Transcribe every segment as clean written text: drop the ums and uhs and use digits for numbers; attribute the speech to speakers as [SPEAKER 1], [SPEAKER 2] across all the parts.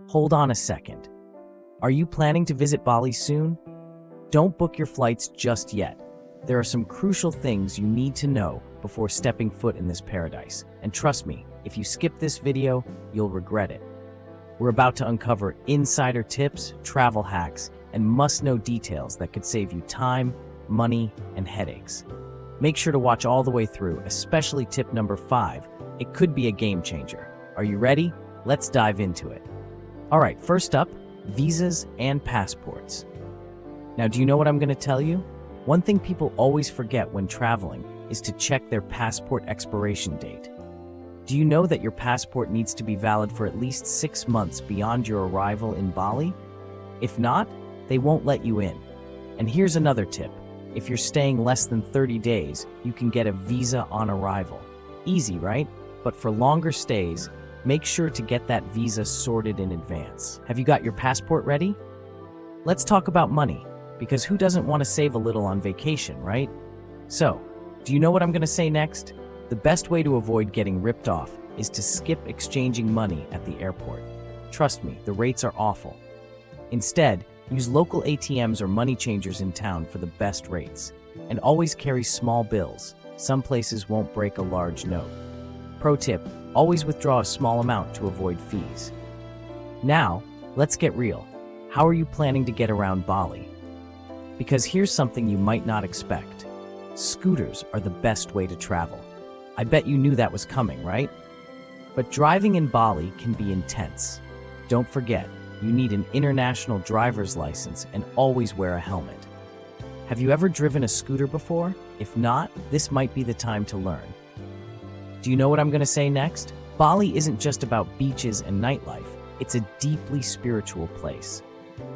[SPEAKER 1] Hold on a second. Are you planning to visit Bali soon? Don't book your flights just yet. There are some crucial things you need to know before stepping foot in this paradise. And trust me, if you skip this video, you'll regret it. We're about to uncover insider tips, travel hacks, and must-know details that could save you time, money, and headaches. Make sure to watch all the way through, especially tip number 5. It could be a game changer. Are you ready? Let's dive into it. All right, first up, visas and passports. Now, do you know what I'm going to tell you? One thing people always forget when traveling is to check their passport expiration date. Do you know that your passport needs to be valid for at least 6 months beyond your arrival in Bali? If not, they won't let you in. And here's another tip. If you're staying less than 30 days, you can get a visa on arrival. Easy, right? But for longer stays, make sure to get that visa sorted in advance. Have you got your passport ready? Let's talk about money, because who doesn't want to save a little on vacation, right? So, do you know what I'm going to say next? The best way to avoid getting ripped off is to skip exchanging money at the airport. Trust me, the rates are awful. Instead, use local ATMs or money changers in town for the best rates. And always carry small bills. Some places won't break a large note. Pro tip, always withdraw a small amount to avoid fees. Now, let's get real. How are you planning to get around Bali? Because here's something you might not expect. Scooters are the best way to travel. I bet you knew that was coming, right? But driving in Bali can be intense. Don't forget, you need an international driver's license and always wear a helmet. Have you ever driven a scooter before? If not, this might be the time to learn. Do you know what I'm going to say next? Bali isn't just about beaches and nightlife. It's a deeply spiritual place.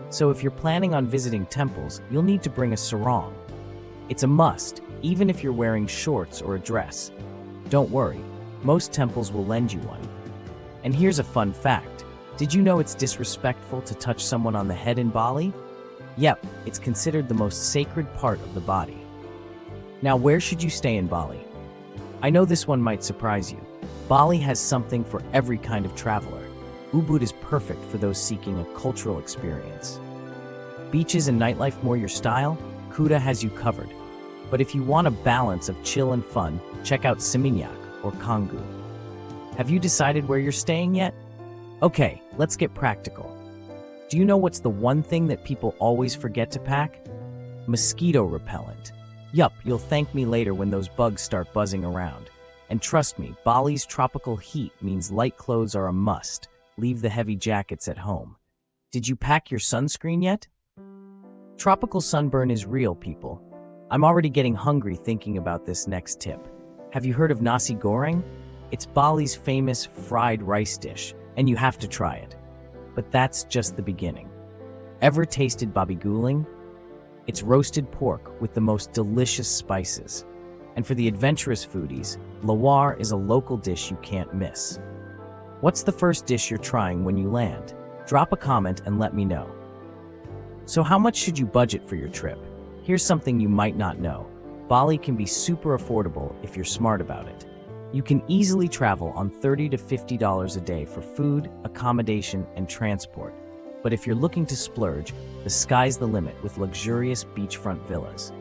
[SPEAKER 1] So if you're planning on visiting temples, you'll need to bring a sarong. It's a must, even if you're wearing shorts or a dress. Don't worry, most temples will lend you one. And here's a fun fact. Did you know it's disrespectful to touch someone on the head in Bali? Yep, it's considered the most sacred part of the body. Now, where should you stay in Bali? I know this one might surprise you. Bali has something for every kind of traveler. Ubud is perfect for those seeking a cultural experience. Beaches and nightlife more your style? Kuta has you covered. But if you want a balance of chill and fun, check out Seminyak or Canggu. Have you decided where you're staying yet? Okay, let's get practical. Do you know what's the one thing that people always forget to pack? Mosquito repellent. Yup, you'll thank me later when those bugs start buzzing around. And trust me, Bali's tropical heat means light clothes are a must. Leave the heavy jackets at home. Did you pack your sunscreen yet? Tropical sunburn is real, people. I'm already getting hungry thinking about this next tip. Have you heard of nasi goreng? It's Bali's famous fried rice dish, and you have to try it. But that's just the beginning. Ever tasted babi guling? It's roasted pork with the most delicious spices. And for the adventurous foodies, lawar is a local dish you can't miss. What's the first dish you're trying when you land? Drop a comment and let me know. So how much should you budget for your trip? Here's something you might not know. Bali can be super affordable if you're smart about it. You can easily travel on $30 to $50 a day for food, accommodation, and transport. But if you're looking to splurge, the sky's the limit with luxurious beachfront villas.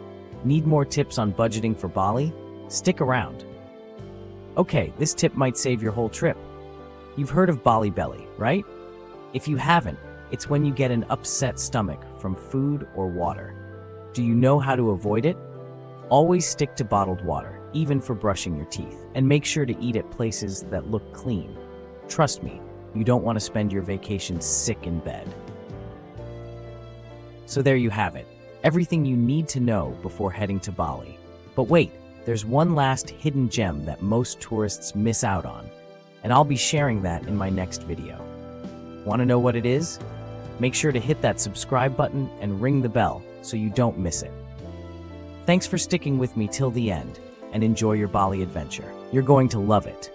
[SPEAKER 1] Need more tips on budgeting for Bali? Stick around. Okay, this tip might save your whole trip. You've heard of Bali belly, right? If you haven't, it's when you get an upset stomach from food or water. Do you know how to avoid it? Always stick to bottled water, even for brushing your teeth, and make sure to eat at places that look clean. Trust me, you don't want to spend your vacation sick in bed. So there you have it, everything you need to know before heading to Bali. But wait, there's one last hidden gem that most tourists miss out on, and I'll be sharing that in my next video. Want to know what it is? Make sure to hit that subscribe button and ring the bell so you don't miss it. Thanks for sticking with me till the end, and enjoy your Bali adventure. You're going to love it.